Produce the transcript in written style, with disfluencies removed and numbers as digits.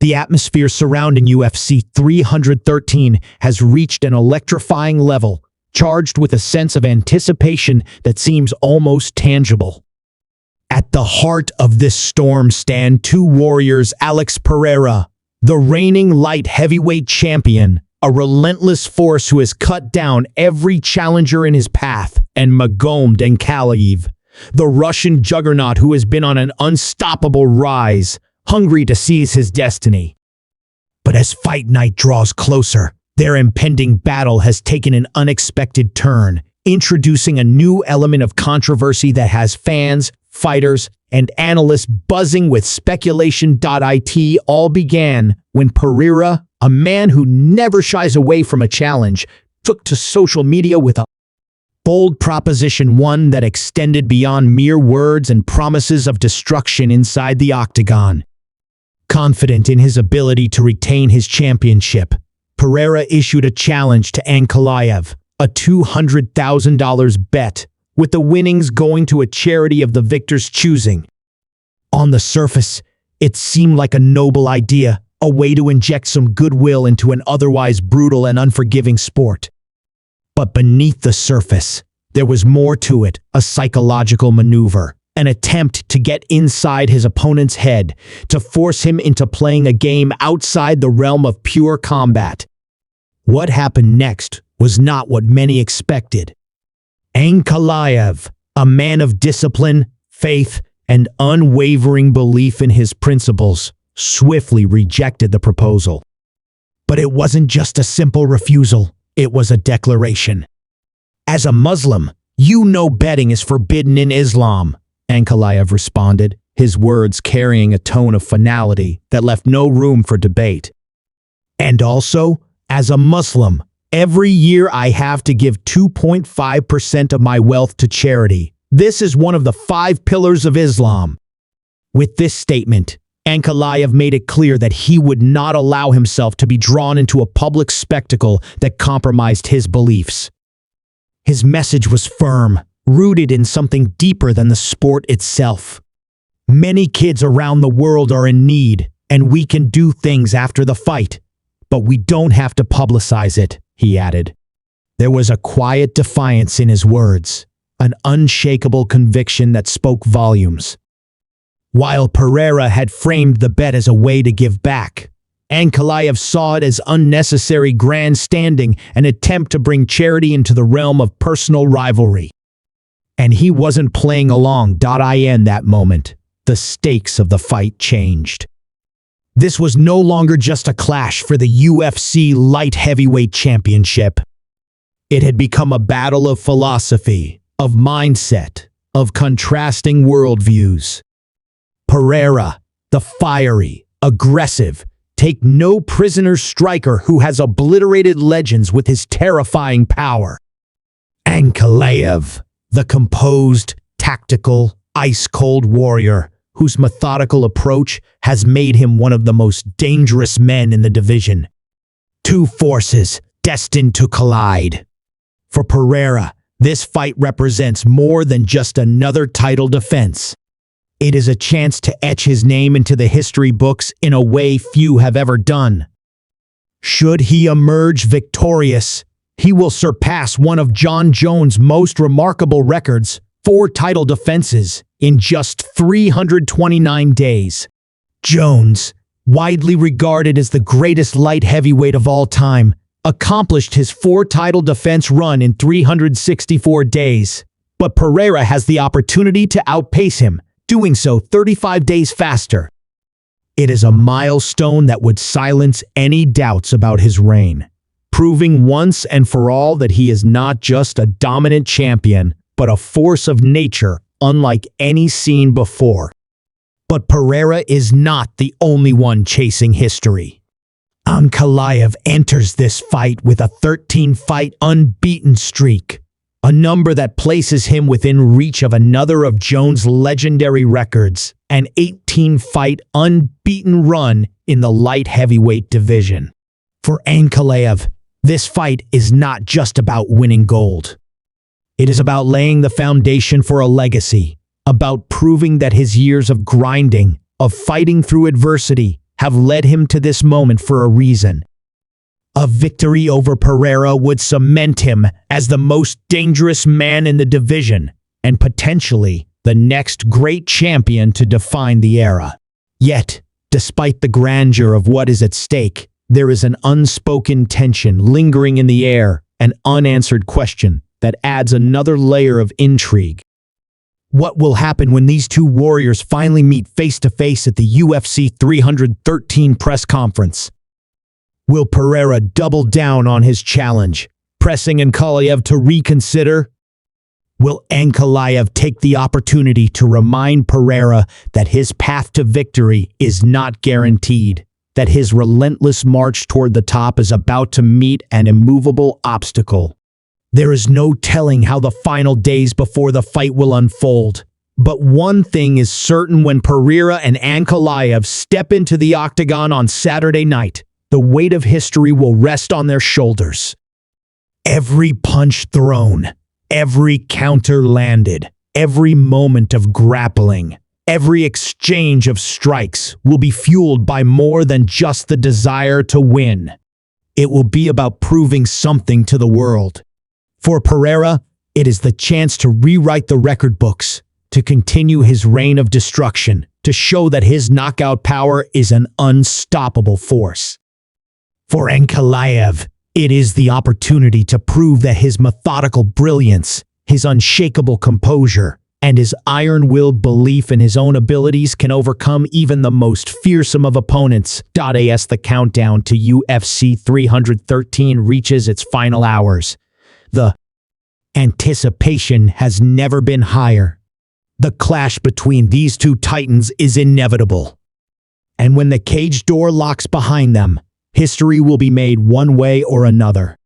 The atmosphere surrounding UFC 313 has reached an electrifying level, charged with a sense of anticipation that seems almost tangible. At the heart of this storm stand two warriors: Alex Pereira, the reigning light heavyweight champion, a relentless force who has cut down every challenger in his path, and Magomed Ankalaev, the Russian juggernaut who has been on an unstoppable rise, hungry to seize his destiny. But as fight night draws closer, their impending battle has taken an unexpected turn, introducing a new element of controversy that has fans, fighters, and analysts buzzing with speculation. It all began when Pereira, a man who never shies away from a challenge, took to social media with a bold proposition, one that extended beyond mere words and promises of destruction inside the octagon. Confident in his ability to retain his championship, Pereira issued a challenge to Ankalaev, a $200,000 bet, with the winnings going to a charity of the victor's choosing. On the surface, it seemed like a noble idea, a way to inject some goodwill into an otherwise brutal and unforgiving sport. But beneath the surface, there was more to it, a psychological maneuver, an attempt to get inside his opponent's head, to force him into playing a game outside the realm of pure combat. What happened next was not what many expected. Ankalaev, a man of discipline, faith, and unwavering belief in his principles, swiftly rejected the proposal. But it wasn't just a simple refusal, it was a declaration. "As a Muslim, you know betting is forbidden in Islam," Ankalaev responded, his words carrying a tone of finality that left no room for debate. "And also, as a Muslim, every year I have to give 2.5% of my wealth to charity. This is one of the 5 pillars of Islam." With this statement, Ankalaev made it clear that he would not allow himself to be drawn into a public spectacle that compromised his beliefs. His message was firm, rooted in something deeper than the sport itself. "Many kids around the world are in need, and we can do things after the fight, but we don't have to publicize it," he added. There was a quiet defiance in his words, an unshakable conviction that spoke volumes. While Pereira had framed the bet as a way to give back, Ankalaev saw it as unnecessary grandstanding, an attempt to bring charity into the realm of personal rivalry. And he wasn't playing along. In that moment, the stakes of the fight changed. This was no longer just a clash for the UFC light heavyweight championship. It had become a battle of philosophy, of mindset, of contrasting worldviews. Pereira, the fiery, aggressive, take-no-prisoners striker who has obliterated legends with his terrifying power. Ankalaev, the composed, tactical, ice-cold warrior whose methodical approach has made him one of the most dangerous men in the division. Two forces destined to collide. For Pereira, this fight represents more than just another title defense. It is a chance to etch his name into the history books in a way few have ever done. Should he emerge victorious, he will surpass one of Jon Jones' most remarkable records, 4 title defenses in just 329 days. Jones, widely regarded as the greatest light heavyweight of all time, accomplished his 4 title defense run in 364 days. But Pereira has the opportunity to outpace him, doing so 35 days faster. It is a milestone that would silence any doubts about his reign, proving once and for all that he is not just a dominant champion, but a force of nature unlike any seen before. But Pereira is not the only one chasing history. Ankalaev enters this fight with a 13-fight unbeaten streak, a number that places him within reach of another of Jones' legendary records, an 18-fight unbeaten run in the light heavyweight division. For Ankalaev, this fight is not just about winning gold. It is about laying the foundation for a legacy, about proving that his years of grinding, of fighting through adversity, have led him to this moment for a reason. A victory over Pereira would cement him as the most dangerous man in the division and potentially the next great champion to define the era. Yet, despite the grandeur of what is at stake, there is an unspoken tension lingering in the air, an unanswered question that adds another layer of intrigue. What will happen when these two warriors finally meet face-to-face at the UFC 313 press conference? Will Pereira double down on his challenge, pressing Ankalaev to reconsider? Will Ankalaev take the opportunity to remind Pereira that his path to victory is not guaranteed, that his relentless march toward the top is about to meet an immovable obstacle? There is no telling how the final days before the fight will unfold. But one thing is certain: when Pereira and Ankalaev step into the octagon on Saturday night, the weight of history will rest on their shoulders. Every punch thrown, every counter landed, every moment of grappling, every exchange of strikes will be fueled by more than just the desire to win. It will be about proving something to the world. For Pereira, it is the chance to rewrite the record books, to continue his reign of destruction, to show that his knockout power is an unstoppable force. For Ankalaev, it is the opportunity to prove that his methodical brilliance, his unshakable composure, and his iron-willed belief in his own abilities can overcome even the most fearsome of opponents. As the countdown to UFC 313 reaches its final hours, the anticipation has never been higher. The clash between these two titans is inevitable. And when the cage door locks behind them, history will be made one way or another.